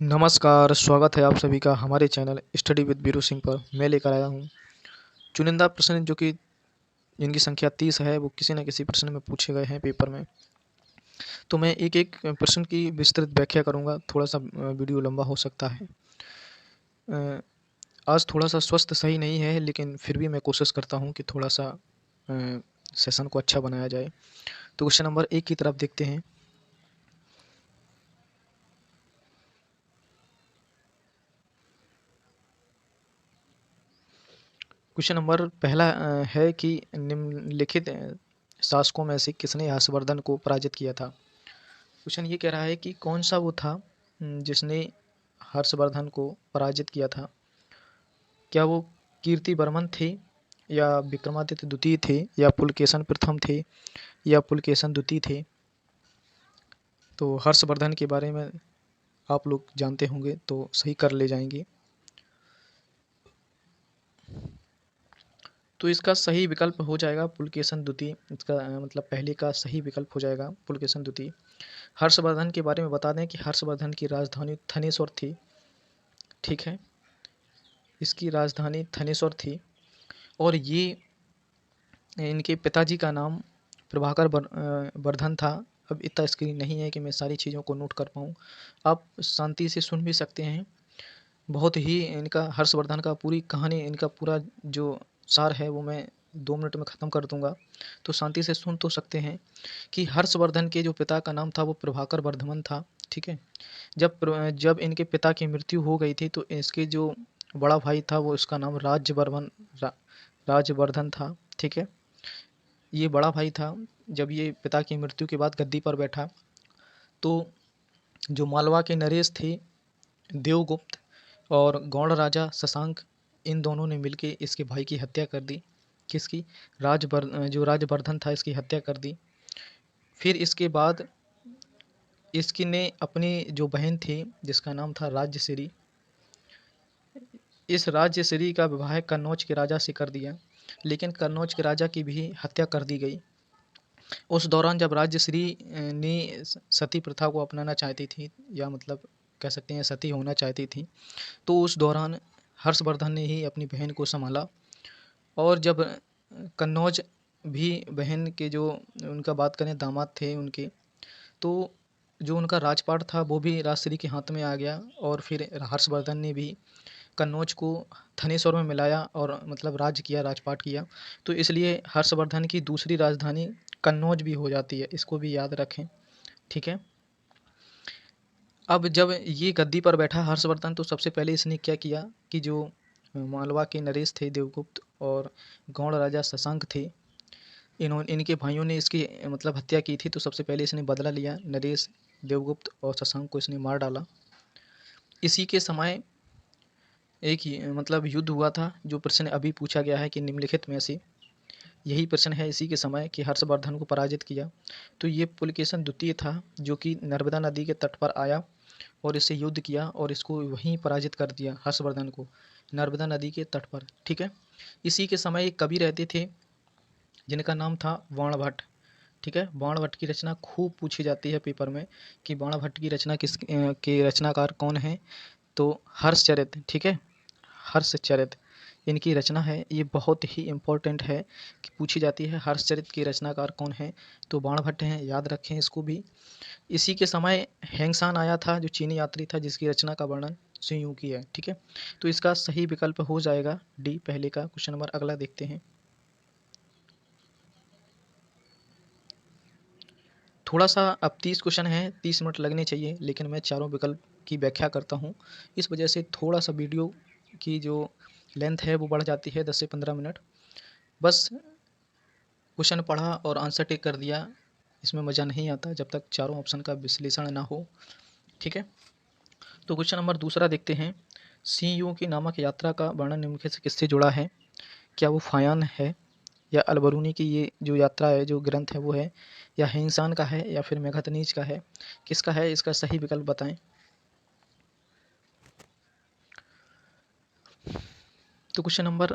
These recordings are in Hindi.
नमस्कार, स्वागत है आप सभी का हमारे channel study with Biru Singh पर। मैं लेकर आया हूँ चुनिंदा प्रश्न जो कि जिनकी संख्या 30 है, वो किसी न किसी प्रश्न में पूछे गए हैं पेपर में। तो मैं एक-एक प्रश्न की विस्तृत व्याख्या करूँगा, थोड़ा-सा वीडियो लंबा हो सकता है। अ, आज थोड़ा-सा स्वास्थ्य सही नहीं है, लेकिन फिर भी मैं कोशिश करता हूँ कि थोड़ा-सा सेशन को अच्छा बनाया जाए। तो क्वेश्चन नंबर 1 की तरफ देखते हैं। क्वेश्चन नंबर पहला है कि निम्नलिखित शासकों में से किसने हर्षवर्धन को पराजित किया था? क्वेश्चन ये कह रहा है कि कौन सा वो था जिसने हर्षवर्धन को पराजित किया था? क्या वो कीर्तिवर्मन थे, या विक्रमादित्य द्वितीय थे, या पुलकेशन प्रथम थे, या पुलकेशन द्वितीय थे? तो हर्षवर्धन के बारे में आप लोग जानते होंगे तो सही कर ले जाएंगे। तो इसका सही विकल्प हो जाएगा पुलकेशन द्वितीय। इसका मतलब पहले का सही विकल्प हो जाएगा पुलकेशन द्वितीय। हर्षवर्धन के बारे में बता दें कि हर्षवर्धन की राजधानी थनेश्वर थी। ठीक है, इसकी राजधानी थनेश्वर थी। और ये इनके पिताजी का नाम प्रभाकर वर्धन था। अब इतना स्क्रीन नहीं है कि मैं सारी चीज़ों को नोट कर पाऊँ। आप शांति से सुन भी सकते हैं। बहुत ही इनका हर्षवर्धन का पूरी कहानी, इनका पूरा जो सार है वो मैं 2 मिनट में ख़त्म कर दूँगा। तो शांति से सुन तो सकते हैं कि हर्षवर्धन के जो पिता का नाम था वो प्रभाकर वर्धमान था। ठीक है? जब इनके पिता की मृत्यु हो गई थी, तो इसके जो बड़ा भाई था वो इसका नाम राजवर्धन था। ठीक है? ये बड़ा भाई था। जब ये पिता की मृत्यु के बाद गद्दी पर बैठा, तो जो मालवा के नरेश थे देवगुप्त और गौड़ राजा शशांक, इन दोनों ने मिलके इसके भाई की हत्या कर दी। किसकी? जो राजवर्धन था, इसकी हत्या कर दी। फिर इसके बाद इसकी ने अपनी जो बहन थी जिसका नाम था राज्यश्री, इस राज्यश्री का विवाह कन्नौज के राजा से कर दिया, लेकिन कन्नौज के राजा की भी हत्या कर दी गई। उस दौरान जब राज्यश्री ने सती प्रथा को अपनाना चाहती थी, या मतलब कह सकते हैं सती होना चाहती थी, तो उस दौरान हर्षवर्धन ने ही अपनी बहन को संभाला। और जब कन्नौज भी बहन के जो उनका बात करें दामाद थे उनके, तो जो उनका राजपाट था वो भी राजश्री के हाथ में आ गया। और फिर हर्षवर्धन ने भी कन्नौज को थनेश्वर में मिलाया और मतलब राज्य किया, राजपाट किया। तो इसलिए हर्षवर्धन की दूसरी राजधानी कन्नौज भी हो जाती है, इसको भी याद रखें। ठीक है? अब जब ये गद्दी पर बैठा हर्षवर्धन, तो सबसे पहले इसने क्या किया कि जो मालवा के नरेश थे देवगुप्त और गौड़ राजा शशांक थे, इनके भाइयों ने इसकी मतलब हत्या की थी। तो सबसे पहले इसने बदला लिया, नरेश, देवगुप्त और शशांक को इसने मार डाला। इसी के समय एक ही मतलब युद्ध हुआ था, जो प्रश्न अभी पूछा गया है कि निम्नलिखित में से, यही प्रश्न है इसी के समय कि हर्षवर्धन को पराजित किया। तो ये पुलकेशन द्वितीय था, जो कि नर्मदा नदी के तट पर आया और इससे युद्ध किया और इसको वहीं पराजित कर दिया, हर्षवर्धन को, नर्मदा नदी के तट पर। ठीक है? इसी के समय एक कवि रहते थे जिनका नाम था बाणभट्ट। ठीक है? बाणभट्ट की रचना खूब पूछी जाती है पेपर में कि बाणभट्ट की रचना के रचनाकार कौन है? तो हर्षचरित। ठीक है? हर्षचरित इनकी रचना है। ये बहुत ही इम्पोर्टेंट है कि पूछी जाती है हर्षचरित की रचनाकार कौन है? तो बाणभट्ट हैं, याद रखें इसको भी। इसी के समय हैंगसान आया था, जो चीनी यात्री था, जिसकी रचना का वर्णन सुयुं की है। ठीक है? तो इसका सही विकल्प हो जाएगा डी, पहले का। क्वेश्चन नंबर अगला देखते हैं। थोड़ा सा अब 30 क्वेश्चन है, 30 मिनट लगने चाहिए, लेकिन मैं चारों विकल्प की व्याख्या करता हूँ। इस वजह से थोड़ा सा वीडियो की जो लेंथ है वो बढ़ जाती है, 10 से 15 मिनट। बस क्वेश्चन पढ़ा और आंसर टिक कर दिया, इसमें मज़ा नहीं आता जब तक चारों ऑप्शन का विश्लेषण ना हो। ठीक है? तो क्वेश्चन नंबर दूसरा देखते हैं। सी यू की नामक यात्रा का वर्णन निम्नलिखित से किससे जुड़ा है? क्या वो फायान है, या अलबरूनी की ये जो यात्रा है, जो ग्रंथ है वो है, या हिंसान का है, या फिर मेघतनीज का है? किसका है? इसका सही विकल्प बताएं। तो क्वेश्चन नंबर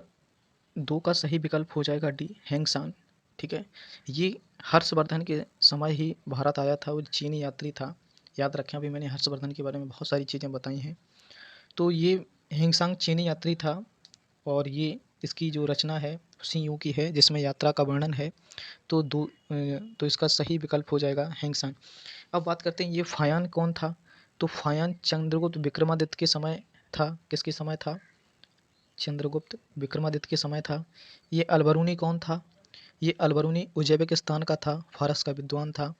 2 का सही विकल्प हो जाएगा डी, हैंगसान। ठीक है? ये हर्षवर्धन के समय ही भारत आया था, वो चीनी यात्री था। याद रखें, अभी मैंने हर्षवर्धन के बारे में बहुत सारी चीज़ें बताई हैं। तो ये हिंगसांग चीनी यात्री था और ये इसकी जो रचना है सी यू की है, जिसमें यात्रा का वर्णन है। तो इसका सही विकल्प हो जाएगा हिंगसांग। अब बात करते हैं ये फायान कौन था। तो फायान चंद्रगुप्त विक्रमादित्य के समय था। किसके समय था? चंद्रगुप्त विक्रमादित्य के समय था। ये अलबरूनी कौन था? ये अलबरूनी उज़्बेकिस्तान का था, फारस का विद्वान था।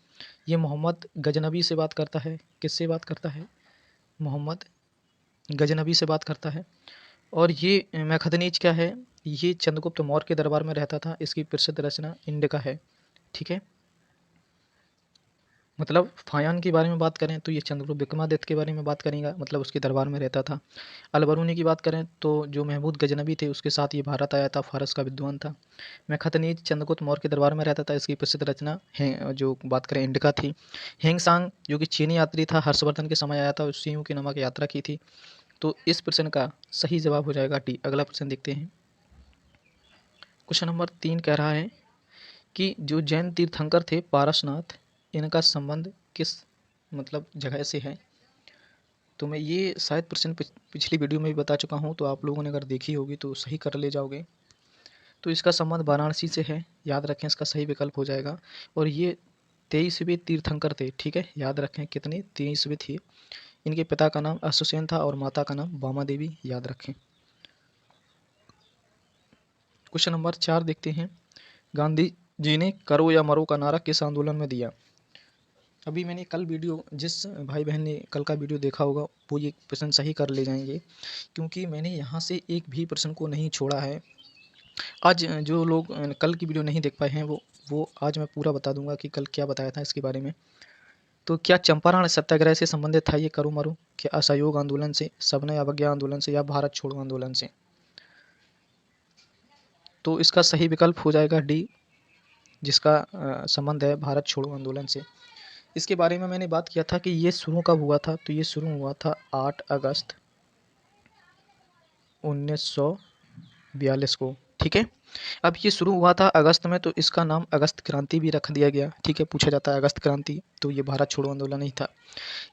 ये मोहम्मद गजनबी से बात करता है। किससे बात करता है? मोहम्मद गजनबी से बात करता है। और ये मैखदनीज क्या है? ये चंद्रगुप्त मौर्य के दरबार में रहता था। इसकी प्रसिद्ध रचना इंडिका है। ठीक है, मतलब फायान के बारे में बात करें तो ये चंद्रगुप्त विक्रमादित्य के बारे में बात करेंगे, मतलब उसके दरबार में रहता था। अलबरूनी की बात करें तो जो महमूद गजनबी थे उसके साथ ये भारत आया था, फारस का विद्वान था। मैखतनीज चंद्रगुप्त मौर्य के दरबार में रहता था। इसकी प्रसिद्ध रचना है जो बात करें इंडिका थी। हेंगसांग जो कि चीनी यात्री था, हर्षवर्धन के समय आया था, उसने की नमक यात्रा की थी। तो इस प्रश्न का सही जवाब हो जाएगा डी। अगला प्रश्न देखते हैं। क्वेश्चन नंबर 3 कह रहा है कि जो जैन तीर्थंकर थे पारसनाथ, इनका संबंध किस मतलब जगह से है। तो मैं ये शायद प्रश्न पिछली वीडियो में भी बता चुका हूँ, तो आप लोगों ने अगर देखी होगी तो सही कर ले जाओगे। तो इसका संबंध वाराणसी से है। याद रखें, इसका सही विकल्प हो जाएगा। और ये 23वें तीर्थंकर थे। ठीक है, याद रखें कितने 23वें थे। इनके पिता का नाम अश्वसेन था और माता का नाम बामा देवी। याद रखें। क्वेश्चन नंबर 4 देखते हैं। गांधी जी ने करो या मरो का नारा किस आंदोलन में दिया। अभी मैंने कल वीडियो, जिस भाई बहन ने कल का वीडियो देखा होगा वो ये प्रश्न सही कर ले जाएंगे, क्योंकि मैंने यहाँ से एक भी प्रश्न को नहीं छोड़ा है। आज जो लोग कल की वीडियो नहीं देख पाए हैं वो आज मैं पूरा बता दूंगा कि कल क्या बताया था इसके बारे में। तो क्या चंपारण सत्याग्रह से संबंधित था ये करो मरो? क्या असहयोग आंदोलन से, सविनय अवज्ञा आंदोलन से, या भारत छोड़ो आंदोलन से? तो इसका सही विकल्प हो जाएगा डी, जिसका संबंध है भारत छोड़ो आंदोलन से। इसके बारे में मैंने बात किया था कि ये शुरू कब हुआ था। तो ये शुरू हुआ था 8 अगस्त 1942 को। ठीक है, अब ये शुरू हुआ था अगस्त में, तो इसका नाम अगस्त क्रांति भी रख दिया गया। ठीक है, पूछा जाता है अगस्त क्रांति, तो ये भारत छोड़ो आंदोलन नहीं था।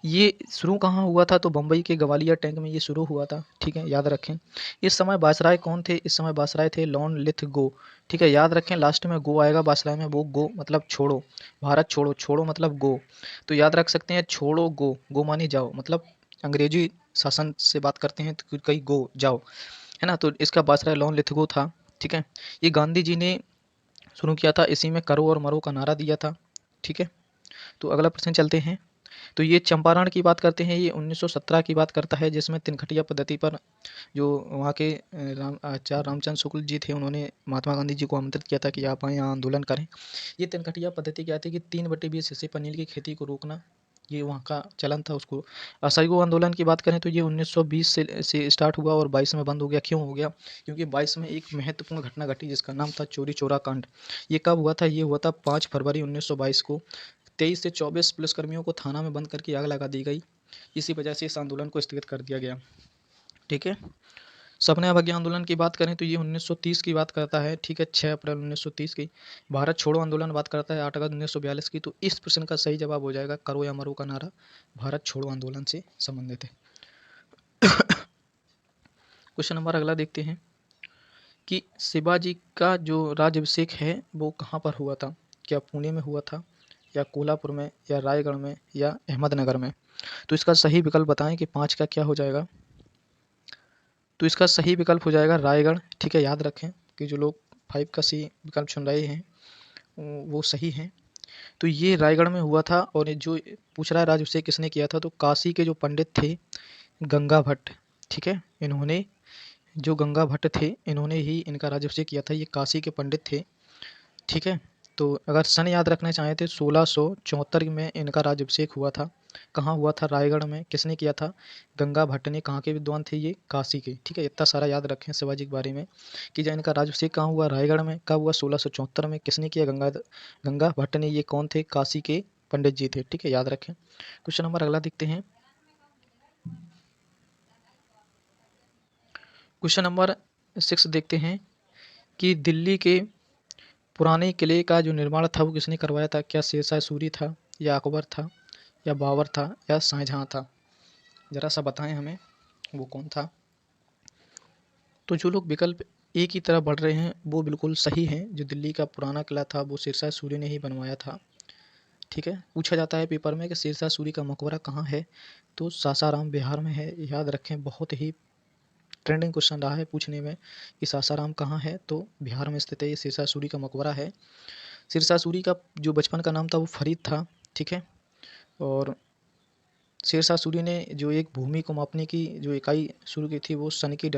ये शुरू कहाँ हुआ था? तो बम्बई के गवालियर टैंक में ये शुरू हुआ था। ठीक है, याद रखें। इस समय वायसराय कौन थे? इस समय वायसराय थे लॉर्ड लिथगो। ठीक है, याद रखें, लास्ट में गो आएगा वायसराय में। वो गो मतलब छोड़ो, भारत छोड़ो, छोड़ो मतलब गो। तो याद रख सकते हैं छोड़ो गो, गो माने जाओ, मतलब अंग्रेजी शासन से बात करते हैं तो कहीं गो जाओ, है ना। तो इसका वायसराय लॉर्ड लिथगो था। ठीक है, ये गांधी जी ने शुरू किया था। इसी में करो और मरो का नारा दिया था। ठीक है, तो अगला प्रश्न चलते हैं। तो ये चंपारण की बात करते हैं, ये 1917 की बात करता है, जिसमें तिनखटिया पद्धति पर जो वहाँ के आचार्य रामचंद्र शुक्ल जी थे, उन्होंने महात्मा गांधी जी को आमंत्रित किया था कि आप आए यहाँ आंदोलन करें। ये तिनखटिया पद्धति क्या थी कि 3/20 हिस्से पर नील की खेती को रोकना, ये वहाँ का चलन था। उसको असहयोग आंदोलन की बात करें तो ये 1920 से स्टार्ट हुआ और 22 में बंद हो गया। क्यों हो गया? क्योंकि 22 में एक महत्वपूर्ण घटना घटी जिसका नाम था चोरी चोरा कांड। ये कब हुआ था? ये हुआ था 5 फरवरी 1922 को। 23 से 24 पुलिसकर्मियों को थाना में बंद करके आग लगा दी गई। इसी वजह से इस आंदोलन को स्थगित कर दिया गया। ठीक है, सविनय अवज्ञा आंदोलन की बात करें तो ये 1930 की बात करता है। ठीक है, 6 अप्रैल 1930 की। भारत छोड़ो आंदोलन बात करता है 8 अगस्त 1942 की। तो इस प्रश्न का सही जवाब हो जाएगा करो या मरो का नारा भारत छोड़ो आंदोलन से संबंधित है। क्वेश्चन नंबर अगला देखते हैं कि शिवाजी का जो राज्याभिषेक है वो कहाँ पर हुआ था। क्या पुणे में हुआ था, या कोल्हापुर में, या रायगढ़ में, या अहमदनगर में? तो इसका सही विकल्प बताएं कि 5 का क्या हो जाएगा। तो इसका सही विकल्प हो जाएगा रायगढ़। ठीक है, याद रखें कि जो लोग 5 का सी विकल्प चुन रहे हैं वो सही हैं। तो ये रायगढ़ में हुआ था। और ये जो पूछ रहा है राज्याभिषेक किसने किया था, तो काशी के जो पंडित थे गंगा भट्ट। ठीक है, इन्होंने जो गंगा भट्ट थे इन्होंने ही इनका राज्याभिषेक किया था। ये काशी के पंडित थे। ठीक है, तो अगर सन याद रखना चाहें तो 1674 में इनका राज्याभिषेक हुआ था। कहाँ हुआ था? रायगढ़ में। किसने किया था? गंगा भट्ट ने। कहाँ के विद्वान थे ये? काशी के। ठीक है, इतना सारा याद रखें शिवाजी के बारे में कि जब इनका राज्याभिषेक कहाँ हुआ? रायगढ़ में। कब हुआ? 1674 में। किसने किया? गंगा भट्ट ने। ये कौन थे? काशी के पंडित जी थे। ठीक है, याद रखें। क्वेश्चन नंबर अगला देखते हैं। क्वेश्चन नंबर 6 देखते हैं कि दिल्ली के पुराने किले का जो निर्माण था वो किसने करवाया था। क्या शेरशाह सूरी था, या अकबर था, या बाबर था या शाहजहाँ था? ज़रा सा बताएं हमें वो कौन था। तो जो लोग विकल्प ए की तरफ बढ़ रहे हैं वो बिल्कुल सही हैं। जो दिल्ली का पुराना किला था वो शेरशाह सूरी ने ही बनवाया था। ठीक है, पूछा जाता है पेपर में कि शेरशाह सूरी का मकबरा कहाँ है, तो सासाराम बिहार में है। याद रखें, बहुत ही ट्रेंडिंग क्वेश्चन रहा है पूछने में कि सासाराम कहाँ है, तो बिहार में स्थित है। ये शेरशाह सूरी का मकबरा है। शेरशाह सूरी का जो बचपन का नाम था वो फरीद था। ठीक है, और शेरशाह सूरी ने जो एक भूमि को मापने की जो इकाई शुरू की थी वो सन की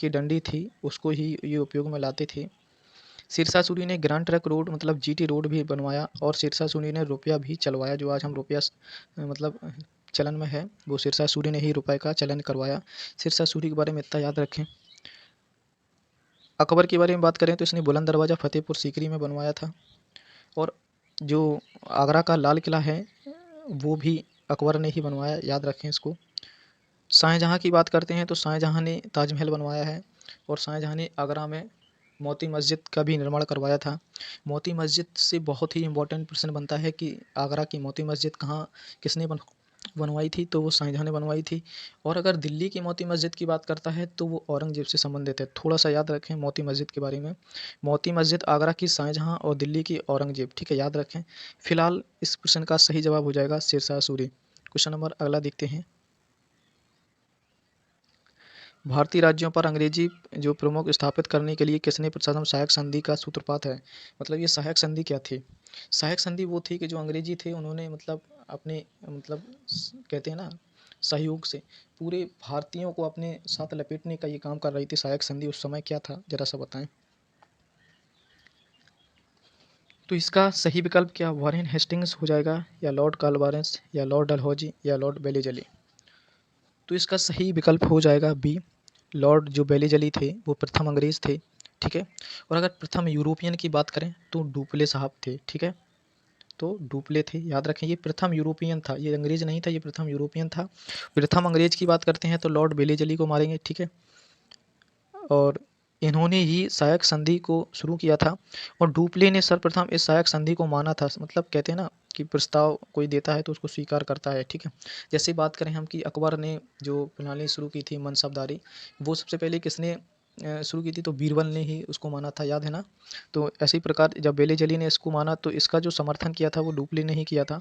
डंडी थी, उसको ही ये उपयोग में लाते थे। शेरशाह सूरी ने ग्रैंड ट्रंक रोड मतलब जीटी रोड भी बनवाया, और शेरशाह सूरी ने रुपया भी चलवाया। जो आज हम रुपया मतलब चलन में है, वो शेरशाह सूरी ने ही रुपए का चलन करवाया। शेरशाह सूरी के बारे में इतना याद रखें। अकबर के बारे में बात करें तो इसने बुलंद दरवाज़ा फतेहपुर सीकरी में बनवाया था, और जो आगरा का लाल किला है वो भी अकबर ने ही बनवाया। याद रखें इसको। शाहजहाँ की बात करते हैं तो शाहजहाँ ने ताजमहल बनवाया है, और शाहजहाँ ने आगरा में मोती मस्जिद का भी निर्माण करवाया था। मोती मस्जिद से बहुत ही इम्पोर्टेंट प्रश्न बनता है कि आगरा की मोती मस्जिद किसने बनवाई थी, तो वो शाहजहाँ ने बनवाई थी। और अगर दिल्ली की मोती मस्जिद की बात करता है तो वो औरंगजेब से संबंधित है। थोड़ा सा याद रखें मोती मस्जिद के बारे में। मोती मस्जिद आगरा की शाहजहाँ और दिल्ली की औरंगजेब। ठीक है, याद रखें। फिलहाल इस क्वेश्चन का सही जवाब हो जाएगा शेरशाह सूरी। क्वेश्चन नंबर अगला देखते हैं। भारतीय राज्यों पर अंग्रेजी जो प्रमुख स्थापित करने के लिए किसने प्रथम सहायक संधि का सूत्रपात है? मतलब ये सहायक संधि क्या थी? सहायक संधि वो थी कि जो अंग्रेजी थे उन्होंने मतलब अपने मतलब कहते हैं ना सहयोग से पूरे भारतीयों को अपने साथ लपेटने का ये काम कर रही थी। सहायक संधि उस समय क्या था, जरा सा बताएं। तो इसका सही विकल्प क्या वॉरेन हेस्टिंग्स हो जाएगा, या लॉर्ड कार्नवालिस, या लॉर्ड डलहौजी, या लॉर्ड बेलीजली? तो इसका सही विकल्प हो जाएगा बी, लॉर्ड जो बेलीजली थे वो प्रथम अंग्रेज़ थे। ठीक है, और अगर प्रथम यूरोपियन की बात करें तो डुप्ले साहब थे। ठीक है, तो डुप्ले थे। याद रखें, ये प्रथम यूरोपियन था, ये अंग्रेज़ नहीं था, ये प्रथम यूरोपियन था। प्रथम अंग्रेज़ की बात करते हैं तो लॉर्ड बेलीजली को मारेंगे। ठीक है, और इन्होंने ही सहायक संधि को शुरू किया था, और डुप्ले ने सर्वप्रथम इस सहायक संधि को माना था। मतलब कहते हैं ना कि प्रस्ताव कोई देता है तो उसको स्वीकार करता है। ठीक है, जैसे बात करें हम कि अकबर ने जो प्रणाली शुरू की थी मनसबदारी, वो सबसे पहले किसने शुरू की थी, तो बीरबल ने ही उसको माना था। याद है ना। तो इसी प्रकार जब बेलीजली ने इसको माना तो इसका जो समर्थन किया था वो डुप्ले ने ही किया था।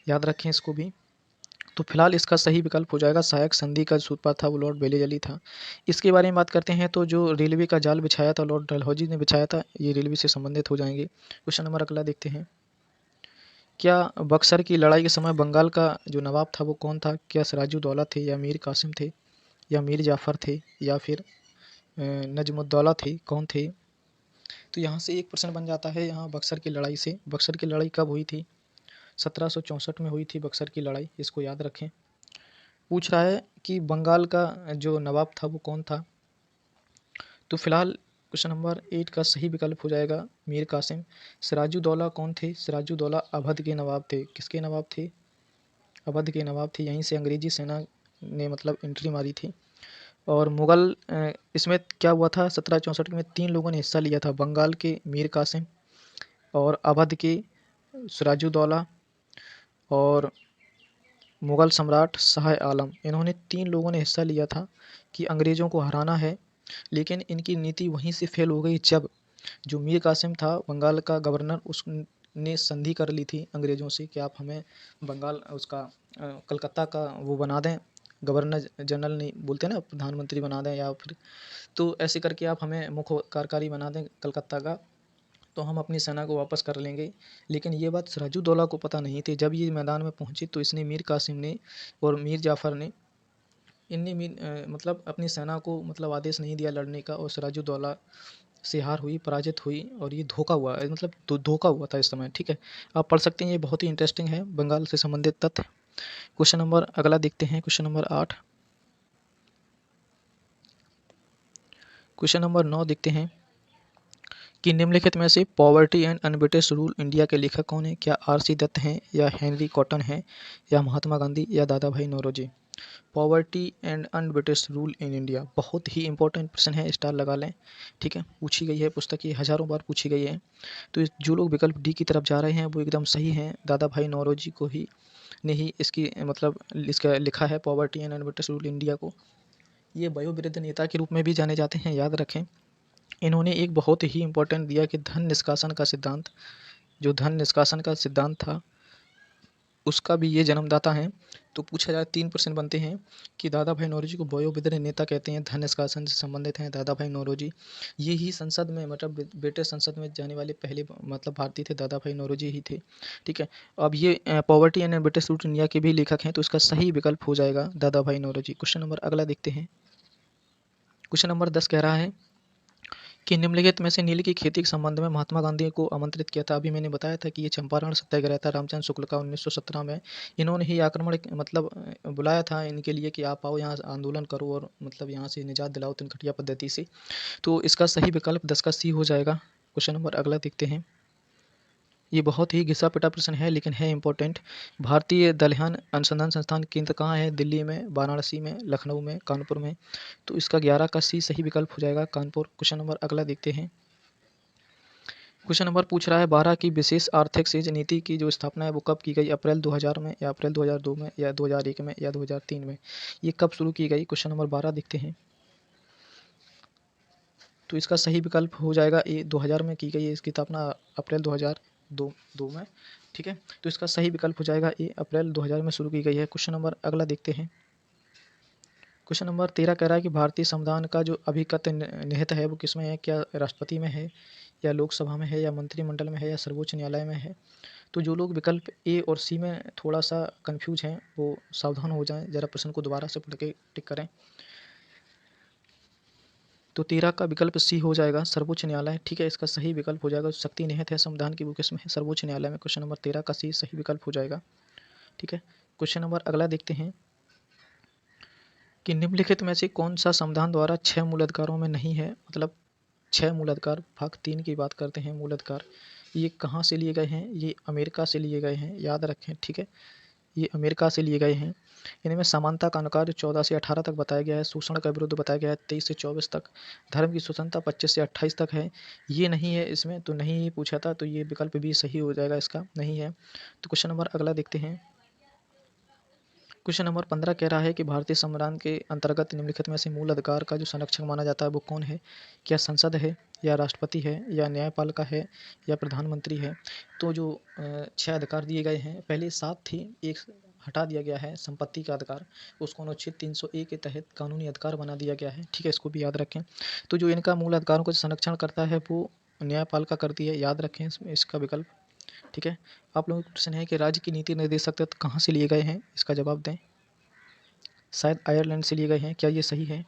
याद रखें इसको भी। तो फिलहाल इसका सही विकल्प हो जाएगा सहायक संधि का सूत्रपात था वो लॉर्ड बेलीजली था। इसके बारे में बात करते हैं तो जो रेलवे का जाल बिछाया था लॉर्ड डलहौजी ने बिछाया था, ये रेलवे से संबंधित हो जाएंगे। क्वेश्चन नंबर अगला देखते हैं। क्या बक्सर की लड़ाई के समय बंगाल का जो नवाब था वो कौन था? क्या सिराजुद्दौला थे, या मीर कासिम थे, या मीर जाफ़र थे, या फिर नजमुद्दौला थे? कौन थे? तो यहाँ से एक प्रश्न बन जाता है यहाँ बक्सर की लड़ाई से। बक्सर की लड़ाई कब हुई थी? 1764 में हुई थी बक्सर की लड़ाई, इसको याद रखें। पूछ रहा है कि बंगाल का जो नवाब था वो कौन था? तो फिलहाल क्वेश्चन नंबर 8 का सही विकल्प हो जाएगा मीर कासिम। सिराजुद्दौला कौन थे? सिराजुद्दौला अवध के नवाब थे। किसके नवाब थे? अवध के नवाब थे। यहीं से अंग्रेजी सेना ने मतलब एंट्री मारी थी। और मुग़ल इसमें क्या हुआ था 1764 में 3 लोगों ने हिस्सा लिया था। बंगाल के मीर कासिम, और अवध के सिराजुद्दौला, और मुग़ल सम्राट शाह आलम। इन्होंने 3 लोगों ने हिस्सा लिया था कि अंग्रेज़ों को हराना है। लेकिन इनकी नीति वहीं से फेल हो गई जब जो मीर कासिम था बंगाल का गवर्नर, उसने संधि कर ली थी अंग्रेज़ों से कि आप हमें बंगाल उसका कलकत्ता का वो बना दें, गवर्नर जनरल नहीं बोलते ना, प्रधानमंत्री बना दें, या फिर तो ऐसे करके आप हमें मुख्य कार्यकारी बना दें कलकत्ता का, तो हम अपनी सेना को वापस कर लेंगे। लेकिन ये बात सिराजुद्दौला को पता नहीं थी। जब ये मैदान में पहुंची तो इसने मीर कासिम ने और मीर जाफ़र ने मतलब अपनी सेना को मतलब आदेश नहीं दिया लड़ने का, और सिराजुद्दौला से हार हुई, पराजित हुई, और ये धोखा हुआ मतलब धोखा हुआ था इस समय। ठीक है, आप पढ़ सकते हैं, ये बहुत ही इंटरेस्टिंग है बंगाल से संबंधित तथ्य। क्वेश्चन नंबर अगला देखते हैं, क्वेश्चन नंबर 8। क्वेश्चन नंबर 9 देखते हैं कि निम्नलिखित में से poverty and unBritish rule India के लेखक कौन है? क्या आर सी दत्त हैं, या हेनरी कॉटन हैं, या महात्मा गांधी, या Dadabhai Naoroji? Poverty and unBritish rule in India, बहुत ही इंपॉर्टेंट प्रश्न है, स्टार लगा लें। ठीक है, पूछी गई है पुस्तक, ये हज़ारों बार पूछी गई है। तो जो लोग विकल्प डी की तरफ जा रहे हैं वो एकदम सही हैं। दादा भाई नौरोजी को ही ने ही इसकी मतलब इसका लिखा है poverty and unBritish rule India को। ये वयोवृद्ध नेता के रूप में भी जाने जाते हैं, याद रखें। इन्होंने एक बहुत ही इंपॉर्टेंट दिया कि धन निष्कासन का सिद्धांत, जो धन निष्कासन का सिद्धांत था उसका भी ये जन्मदाता हैं। तो पूछा जाए 3 प्रश्न बनते हैं कि दादा भाई नौरोजी को वयोवृद्ध नेता कहते हैं, धन निष्कासन से संबंधित हैं दादा भाई नौरोजी। ये ही संसद में मतलब ब्रिटिश संसद में जाने वाले पहले मतलब भारतीय थे, दादा भाई नौरोजी ही थे। ठीक है, अब ये poverty and British rule India के भी लेखक हैं, तो इसका सही विकल्प हो जाएगा दादा भाई नौरोजी। क्वेश्चन नंबर अगला देखते हैं। क्वेश्चन नंबर 10 कह रहा है कि निम्नलिखित में से नील की खेती के संबंध में महात्मा गांधी को आमंत्रित किया था। अभी मैंने बताया था कि ये चंपारण सत्याग्रह था रामचंद्र शुक्ल का 1917 में। इन्होंने ही आक्रमण मतलब बुलाया था इनके लिए कि आप आओ यहाँ आंदोलन करो और मतलब यहाँ से निजात दिलाओ तिनकटिया पद्धति से। तो इसका सही विकल्प 10 का सी हो जाएगा। क्वेश्चन नंबर अगला देखते हैं। ये बहुत ही घिसा पिटा प्रश्न है लेकिन है इंपॉर्टेंट। भारतीय दलहन अनुसंधान संस्थान केंद्र कहाँ है? दिल्ली में, वाराणसी में, लखनऊ में, कानपुर में। तो इसका 11 का सी सही विकल्प हो जाएगा, कानपुर। क्वेश्चन नंबर अगला देखते हैं। क्वेश्चन नंबर पूछ रहा है 12 की विशेष आर्थिक सेज नीति की जो स्थापना है वो कब की गई? अप्रैल 2000 में या अप्रैल 2002 में या 2001 में या 2003 में? ये कब शुरू की गई? क्वेश्चन नंबर 12 देखते हैं। तो इसका सही विकल्प हो जाएगा ए, 2000 में की गई है इसकी स्थापना, अप्रैल 2002 में। ठीक है, तो इसका सही विकल्प हो जाएगा ए, अप्रैल 2000 में शुरू की गई है। क्वेश्चन नंबर अगला देखते हैं। क्वेश्चन नंबर 13 कह रहा है कि भारतीय संविधान का जो अभिकत निहित है वो किसमें है? क्या राष्ट्रपति में है या लोकसभा में है या मंत्रिमंडल में है या सर्वोच्च न्यायालय में है? तो जो लोग विकल्प ए और सी में थोड़ा सा कंफ्यूज हैं वो सावधान हो जाएं, ज़रा प्रश्न को दोबारा से पढ़ के टिक करें। तो 13 का विकल्प सी हो जाएगा, सर्वोच्च न्यायालय। ठीक है, इसका सही विकल्प हो जाएगा। शक्ति निहित है संविधान की वो किसमें है? सर्वोच्च न्यायालय में। क्वेश्चन नंबर 13 का सी सही विकल्प हो जाएगा। ठीक है, क्वेश्चन नंबर अगला देखते हैं कि निम्नलिखित में से कौन सा संविधान द्वारा 6 मूल अधिकारों में नहीं है? मतलब 6 मूल अधिकार, भाग 3 की बात करते हैं मूल अधिकार। ये कहाँ से लिए गए हैं? ये अमेरिका से लिए गए हैं, याद रखें। ठीक है, ये अमेरिका से लिए गए हैं। इनमें समानता का अनुकार 14 से 18 तक बताया गया है, शोषण का विरुद्ध बताया गया है 23 से 24 तक, धर्म की स्वतंत्रता 25 से 28 तक है। ये नहीं है इसमें, तो नहीं ही पूछा था, तो ये विकल्प भी सही हो जाएगा, इसका नहीं है। तो क्वेश्चन नंबर अगला देखते हैं। क्वेश्चन नंबर 15 कह रहा है कि भारतीय संविधान के अंतर्गत निम्नलिखित में से मूल अधिकार का जो संरक्षक माना जाता है वो कौन है? क्या संसद है या राष्ट्रपति है या न्यायपालिका है या प्रधानमंत्री है? तो जो 6 अधिकार दिए गए हैं, पहले 7 थे, एक हटा दिया गया है, संपत्ति का अधिकार, उसको अनुच्छेद 301 के तहत कानूनी अधिकार बना दिया गया है। ठीक है, इसको भी याद रखें। तो जो इनका मूल अधिकारों का संरक्षण करता है वो न्यायपालिका करती है, याद रखें इसका विकल्प। ठीक है, आप लोगों का प्रश्न है कि राज्य की नीति निर्देशक तत्व कहाँ से लिए गए हैं? इसका जवाब दें। शायद आयरलैंड से लिए गए हैं, क्या ये सही है?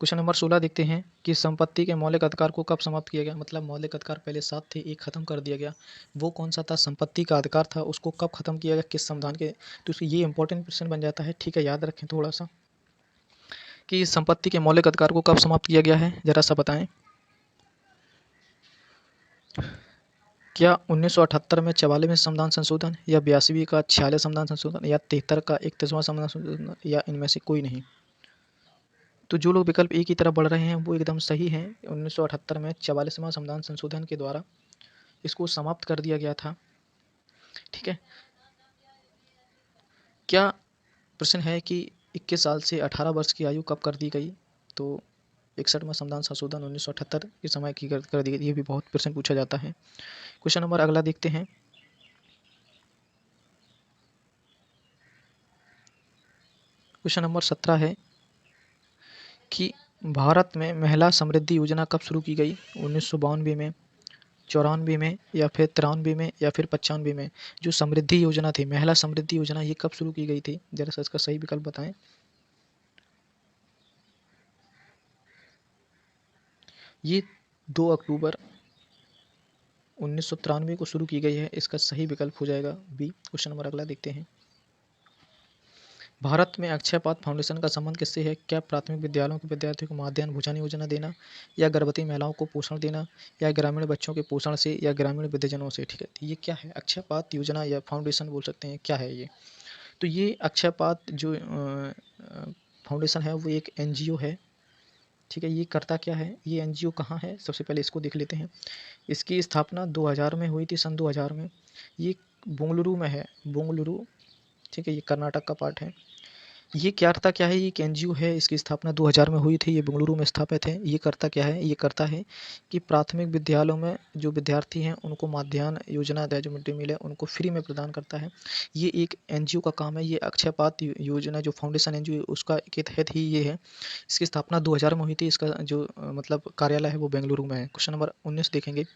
क्वेश्चन नंबर 16 देखते हैं कि संपत्ति के मौलिक अधिकार को कब समाप्त किया गया? मतलब मौलिक अधिकार पहले 7 थे, एक खत्म कर दिया गया, वो कौन सा था? संपत्ति का अधिकार था, उसको कब खत्म किया गया, किस संविधान के? तो ये इंपॉर्टेंट प्रश्न बन जाता है। ठीक है, याद रखें थोड़ा सा कि संपत्ति के मौलिक अधिकार को कब समाप्त किया गया है, जरा सा बताएं। क्या 1978 में 44वें संविधान संशोधन या 82वीं का 46 संविधान संशोधन या 73 का 31वां संविधान संशोधन या इनमें से कोई नहीं? तो जो लोग विकल्प ए की तरफ बढ़ रहे हैं वो एकदम सही हैं। 1978 में 44वां संविधान संशोधन के द्वारा इसको समाप्त कर दिया गया था। ठीक है, क्या प्रश्न है कि 21 साल से 18 वर्ष की आयु कब कर दी गई? तो 61वां संविधान संशोधन 1978 के समय की कर दी गई। ये भी बहुत प्रश्न पूछा जाता है। क्वेश्चन नंबर अगला देखते हैं। क्वेश्चन नंबर 17 है कि भारत में महिला समृद्धि योजना कब शुरू की गई? 1992 में, 94 में या फिर 93 में या फिर 95 में? जो समृद्धि योजना थी, महिला समृद्धि योजना, ये कब शुरू की गई थी? जरा सा इसका सही विकल्प बताएं। ये 2 अक्टूबर 1993 को शुरू की गई है, इसका सही विकल्प हो जाएगा बी। क्वेश्चन नंबर अगला देखते हैं। भारत में अक्षयपात्र फाउंडेशन का संबंध किससे है? क्या प्राथमिक विद्यालयों के विद्यार्थियों को मध्याह्न भोजन योजना देना या गर्भवती महिलाओं को पोषण देना या ग्रामीण बच्चों के पोषण से या ग्रामीण वृद्धजनों से? ठीक है, तो ये क्या है? अक्षयपात्र योजना या फाउंडेशन बोल सकते हैं, क्या है ये? तो ये अक्षयपात्र जो फाउंडेशन है वो एक एनजीओ है, ठीक है। ये करता क्या है, ये एनजीओ कहाँ है, सबसे पहले इसको देख लेते हैं। इसकी स्थापना 2000 में हुई थी, सन 2000 में। ये बेंगलुरु में है, बेंगलुरु, ठीक है। ये कर्नाटक का पार्ट है। ये करता क्या है, ये एक एनजीओ है, इसकी स्थापना 2000 में हुई थी, ये बेंगलुरु में स्थापित है। ये करता क्या है, ये करता है कि प्राथमिक विद्यालयों में जो विद्यार्थी हैं उनको माध्याह्न योजना जो मिड डे मील है उनको फ्री में प्रदान करता है। ये एक एनजीओ का काम है। ये अक्षय पात्र योजना जो फाउंडेशन एनजीओ उसका के तहत ही ये है। इसकी स्थापना 2000 में हुई थी। इसका जो मतलब कार्यालय है वो बेंगलुरु में है। क्वेश्चन नंबर 19 देखेंगे।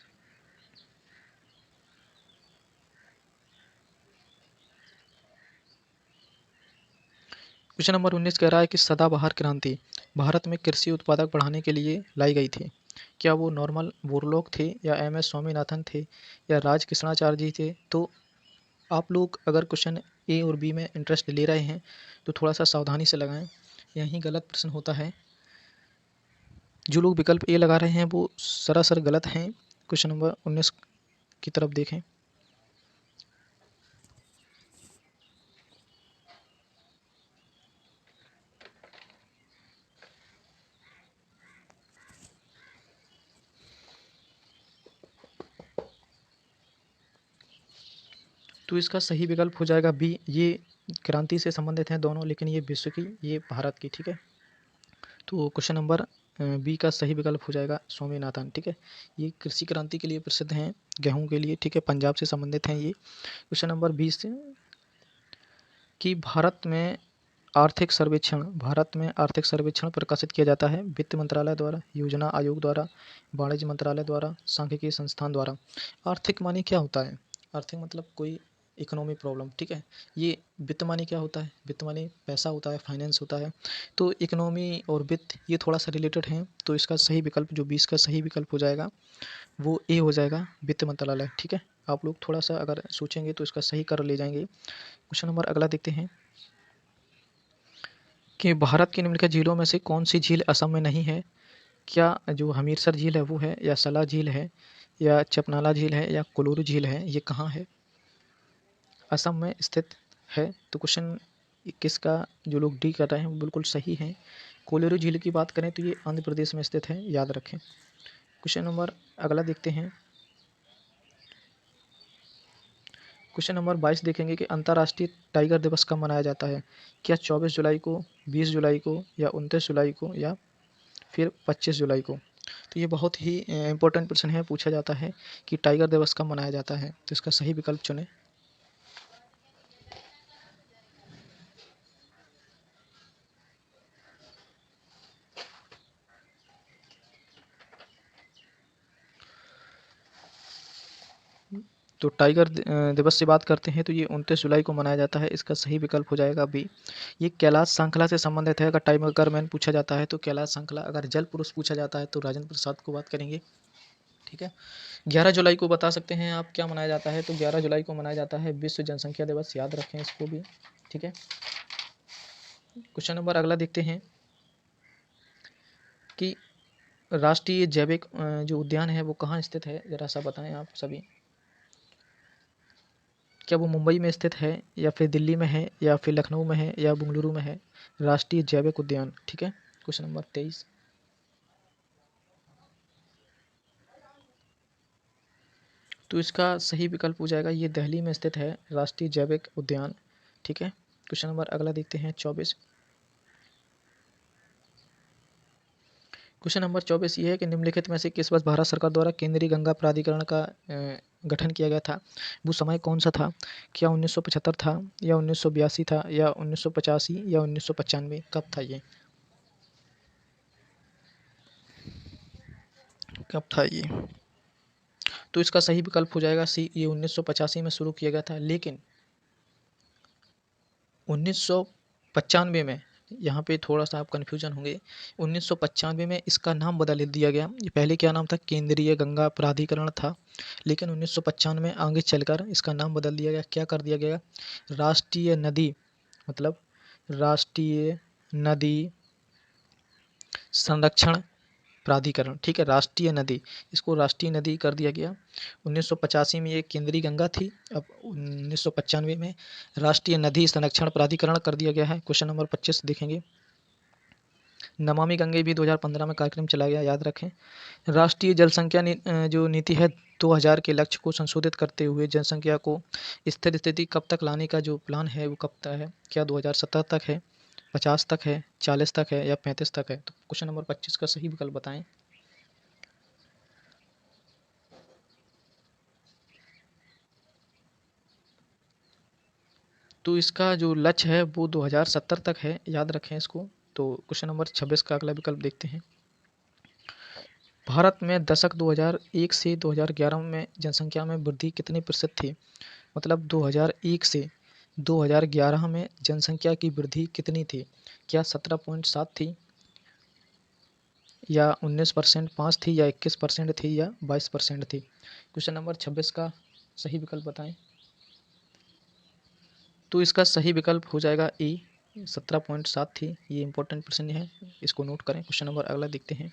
क्वेश्चन नंबर 19 कह रहा है कि सदाबहार क्रांति भारत में कृषि उत्पादक बढ़ाने के लिए लाई गई थी। क्या वो नॉर्मल बोरलॉग थे, या एम.एस. स्वामीनाथन थे, या राज कृष्णाचार्य जी थे? तो आप लोग अगर क्वेश्चन ए और बी में इंटरेस्ट ले रहे हैं तो थोड़ा सा सावधानी से लगाएं, यहीं गलत प्रश्न होता है। जो लोग विकल्प ए लगा रहे हैं वो सरासर गलत हैं। क्वेश्चन नंबर 19 की तरफ देखें। तो इसका सही विकल्प हो जाएगा बी। ये क्रांति से संबंधित हैं दोनों, लेकिन ये विश्व की, ये भारत की, ठीक है। तो क्वेश्चन नंबर बी का सही विकल्प हो जाएगा स्वामीनाथन, ठीक है। ये कृषि क्रांति के लिए प्रसिद्ध हैं, गेहूं के लिए, ठीक है। पंजाब से संबंधित हैं ये। क्वेश्चन नंबर 20 कि भारत में आर्थिक सर्वेक्षण प्रकाशित किया जाता है वित्त मंत्रालय द्वारा, योजना आयोग द्वारा, वाणिज्य मंत्रालय द्वारा, सांख्यिकी संस्थान द्वारा। आर्थिक मानी क्या होता है, आर्थिक मतलब कोई इकोनॉमिक प्रॉब्लम, ठीक है। ये वित्त मानी क्या होता है, वित्त मानी पैसा होता है, फाइनेंस होता है। तो इकोनॉमी और वित्त ये थोड़ा सा रिलेटेड हैं। तो इसका सही विकल्प जो 20 का सही विकल्प हो जाएगा वो ए हो जाएगा, वित्त मंत्रालय, ठीक है। आप लोग थोड़ा सा अगर सोचेंगे तो इसका सही कर ले जाएंगे। क्वेश्चन नंबर अगला देखते हैं कि भारत की निम्नलिखित झीलों में से कौन सी झील असम में नहीं है। क्या जो हमीरसर झील है वो है, या सला झील है, या चपनाला झील है, या कोलोरू झील है? ये कहाँ है, असम में स्थित है। तो क्वेश्चन 21 का जो लोग डी कर रहे हैं वो बिल्कुल सही है। कोलोरू झील की बात करें तो ये आंध्र प्रदेश में स्थित है, याद रखें। क्वेश्चन नंबर अगला देखते हैं। क्वेश्चन नंबर 22 देखेंगे कि अंतर्राष्ट्रीय टाइगर दिवस कब मनाया जाता है। क्या 24 जुलाई को, 20 जुलाई को, या 29 जुलाई को, या फिर 25 जुलाई को? तो ये बहुत ही इंपॉर्टेंट प्रश्न है, पूछा जाता है कि टाइगर दिवस कब मनाया जाता है। तो इसका सही विकल्प चुनें। तो टाइगर दिवस से बात करते हैं तो ये 29 जुलाई को मनाया जाता है। इसका सही विकल्प हो जाएगा बी। ये कैलाश श्रृंखला से संबंधित है। अगर टाइगर मैन पूछा जाता है तो कैलाश श्रृंखला, अगर जल पुरुष पूछा जाता है तो राजेंद्र प्रसाद को बात करेंगे, ठीक है। 11 जुलाई को बता सकते हैं आप क्या मनाया जाता है। तो 11 जुलाई को मनाया जाता है विश्व जनसंख्या दिवस, याद रखें इसको भी, ठीक है। क्वेश्चन नंबर अगला देखते हैं कि राष्ट्रीय जैविक जो उद्यान है वो कहाँ स्थित है, ज़रा सा बताएं आप सभी। क्या वो मुंबई में स्थित है, या फिर दिल्ली में है, या फिर लखनऊ में है, या बेंगलुरु में है? राष्ट्रीय जैविक उद्यान, ठीक है। Question number 23। तो इसका सही विकल्प हो जाएगा ये दिल्ली में स्थित है, राष्ट्रीय जैविक उद्यान, ठीक है। क्वेश्चन नंबर अगला देखते हैं 24। क्वेश्चन नंबर 24 ये है कि निम्नलिखित में से किस वर्ष भारत सरकार द्वारा केंद्रीय गंगा प्राधिकरण का गठन किया गया था। वो समय कौन सा था? क्या 1975 था, या 1982 था, या 1985, या 1995? कब था ये, कब था ये? तो इसका सही विकल्प हो जाएगा सी। ये 1985 में शुरू किया गया था, लेकिन 1995 में, यहाँ पे थोड़ा सा आप कन्फ्यूजन होंगे, 1995 में इसका नाम बदल दिया गया। ये पहले क्या नाम था, केंद्रीय गंगा प्राधिकरण था, लेकिन 1995 में आगे चलकर इसका नाम बदल दिया गया। क्या कर दिया गया, राष्ट्रीय नदी, मतलब राष्ट्रीय नदी संरक्षण प्राधिकरण, ठीक है, राष्ट्रीय नदी, इसको राष्ट्रीय नदी कर दिया गया। 1985 में ये केंद्रीय गंगा थी, अब 1995 में राष्ट्रीय नदी संरक्षण प्राधिकरण कर दिया गया है। क्वेश्चन नंबर 25 देखेंगे। नमामि गंगे भी 2015 में कार्यक्रम चलाया गया, याद रखें। राष्ट्रीय जनसंख्या जो नीति है 2000 के लक्ष्य को संशोधित करते हुए जनसंख्या को स्थिर स्थिति कब तक लाने का जो प्लान है वो कब तक है? क्या 2017 तक है, 50 तक है, 40 तक है या 35 तक है? तो क्वेश्चन नंबर 25 का सही विकल्प बताएं। तो इसका जो लक्ष्य है वो 2070 तक है, याद रखें इसको। तो क्वेश्चन नंबर 26 का अगला विकल्प देखते हैं। भारत में दशक 2001 से 2011 में जनसंख्या में वृद्धि कितने प्रतिशत थी? मतलब 2001 से 2011 में जनसंख्या की वृद्धि कितनी थी? क्या 17.7 थी या 19%, 5 थी या 21% थी या 22% थी? क्वेश्चन नंबर 26 का सही विकल्प बताएं। तो इसका सही विकल्प हो जाएगा ए, 17.7 थी। ये इंपॉर्टेंट प्रश्न है, इसको नोट करें। क्वेश्चन नंबर अगला देखते हैं।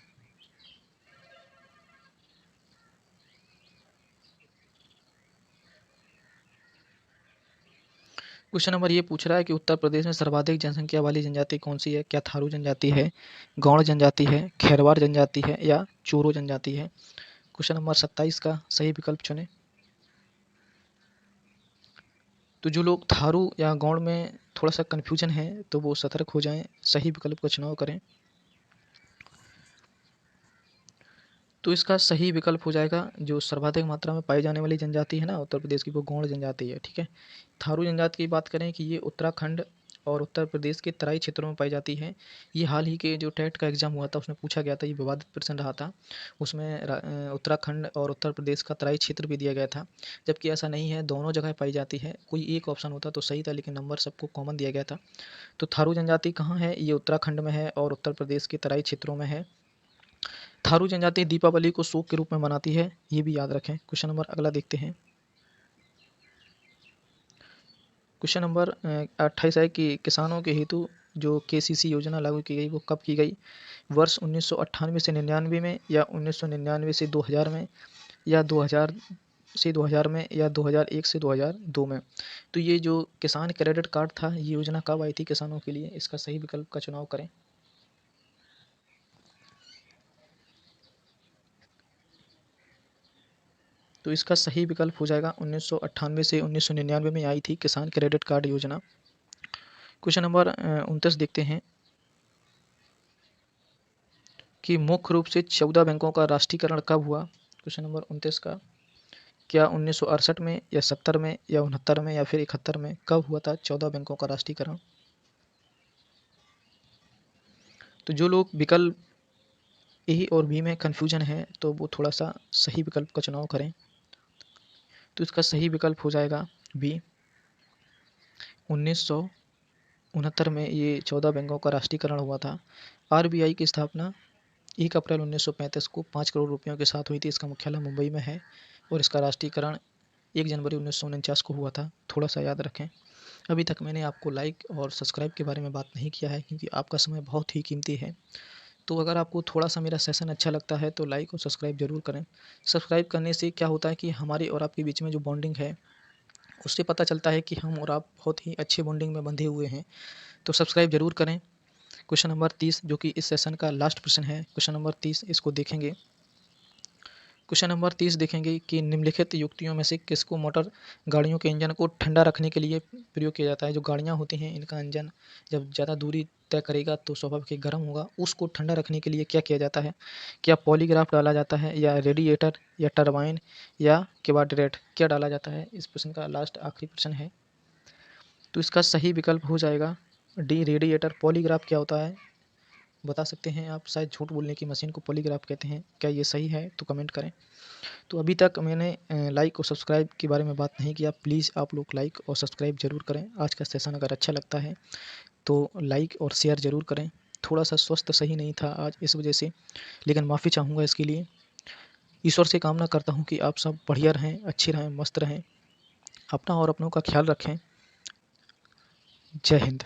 क्वेश्चन नंबर ये पूछ रहा है कि उत्तर प्रदेश में सर्वाधिक जनसंख्या वाली जनजाति कौन सी है? क्या थारू जनजाति है, गौड़ जनजाति है, खैरवार जनजाति है या चोरो जनजाति है? क्वेश्चन नंबर 27 का सही विकल्प चुनें। तो जो लोग थारू या गौड़ में थोड़ा सा कन्फ्यूजन है तो वो सतर्क हो जाएं, सही विकल्प का चुनाव करें। तो इसका सही विकल्प हो जाएगा जो सर्वाधिक मात्रा में पाई जाने वाली जनजाति है ना उत्तर प्रदेश की, वो गौड़ जनजाति है, ठीक है। थारू जनजाति की बात करें कि ये उत्तराखंड और उत्तर प्रदेश के तराई क्षेत्रों में पाई जाती है। ये हाल ही के जो टेट का एग्जाम हुआ था उसमें पूछा गया था, ये विवादित प्रश्न रहा था। उसमें उत्तराखंड और उत्तर प्रदेश का तराई क्षेत्र भी दिया गया था, जबकि ऐसा नहीं है, दोनों जगह पाई जाती है। कोई एक ऑप्शन होता तो सही था, लेकिन नंबर सबको कॉमन दिया गया था। तो थारू जनजाति कहाँ है? ये उत्तराखंड में है और उत्तर प्रदेश के तराई क्षेत्रों में है। थारू जनजाति दीपावली को शोक के रूप में मनाती है, ये भी याद रखें। क्वेश्चन नंबर अगला देखते हैं। क्वेश्चन नंबर 28 है कि किसानों के हेतु जो केसीसी योजना लागू की गई वो कब की गई? वर्ष 1998 से 99 में या 1999 से 2000 में या 2000 से 2000 में या 2001 से 2002 में? तो ये जो किसान क्रेडिट कार्ड था, ये योजना कब आई थी किसानों के लिए? इसका सही विकल्प का चुनाव करें। तो इसका सही विकल्प हो जाएगा 1998 से 1999 में आई थी किसान क्रेडिट कार्ड योजना। क्वेश्चन नंबर 29 देखते हैं कि मुख्य रूप से 14 बैंकों का राष्ट्रीयकरण कब हुआ? क्वेश्चन नंबर 29 का, क्या 1968 में या 70 में या 69 में या फिर 71 में? कब हुआ था 14 बैंकों का राष्ट्रीयकरण? तो जो लोग विकल्प ए और बी में कन्फ्यूजन है तो वो थोड़ा सा सही विकल्प का चुनाव करें। तो इसका सही विकल्प हो जाएगा बी, 1969 में ये 14 बैंकों का राष्ट्रीयकरण हुआ था। आरबीआई की स्थापना 1 अप्रैल 1935 को 5 करोड़ रुपयों के साथ हुई थी। इसका मुख्यालय मुंबई में है और इसका राष्ट्रीयकरण 1 जनवरी 1949 को हुआ था। थोड़ा सा याद रखें। अभी तक मैंने आपको लाइक और सब्सक्राइब के बारे में बात नहीं किया है, क्योंकि आपका समय बहुत ही कीमती है। तो अगर आपको थोड़ा सा मेरा सेशन अच्छा लगता है तो लाइक और सब्सक्राइब ज़रूर करें। सब्सक्राइब करने से क्या होता है कि हमारे और आपके बीच में जो बॉन्डिंग है, उससे पता चलता है कि हम और आप बहुत ही अच्छे बॉन्डिंग में बंधे हुए हैं। तो सब्सक्राइब ज़रूर करें। क्वेश्चन नंबर 30 जो कि इस सेशन का लास्ट प्रश्न है, क्वेश्चन नंबर 30 इसको देखेंगे। क्वेश्चन नंबर 30 देखेंगे कि निम्नलिखित युक्तियों में से किसको मोटर गाड़ियों के इंजन को ठंडा रखने के लिए प्रयोग किया जाता है? जो गाड़ियाँ होती हैं इनका इंजन जब ज़्यादा दूरी तय करेगा तो स्वाभाविक ही गर्म होगा, उसको ठंडा रखने के लिए क्या किया जाता है? क्या पॉलीग्राफ डाला जाता है या रेडिएटर या टरबाइन या कार्बोरेटर? क्या डाला जाता है? इस प्रश्न का लास्ट आखिरी प्रश्न है। तो इसका सही विकल्प हो जाएगा डी, रेडिएटर। पॉलीग्राफ क्या होता है बता सकते हैं आप? शायद झूठ बोलने की मशीन को पॉलीग्राफ कहते हैं। क्या ये सही है? तो कमेंट करें। तो अभी तक मैंने लाइक और सब्सक्राइब के बारे में बात नहीं किया, प्लीज़ आप लोग लाइक और सब्सक्राइब ज़रूर करें। आज का सेशन अगर अच्छा लगता है तो लाइक और शेयर ज़रूर करें। थोड़ा सा स्वस्थ सही नहीं था आज इस वजह से, लेकिन माफ़ी चाहूँगा इसके लिए। ईश्वर से कामना करता हूँ कि आप सब बढ़िया रहें, अच्छे रहें, मस्त रहें, अपना और अपनों का ख्याल रखें। जय हिंद।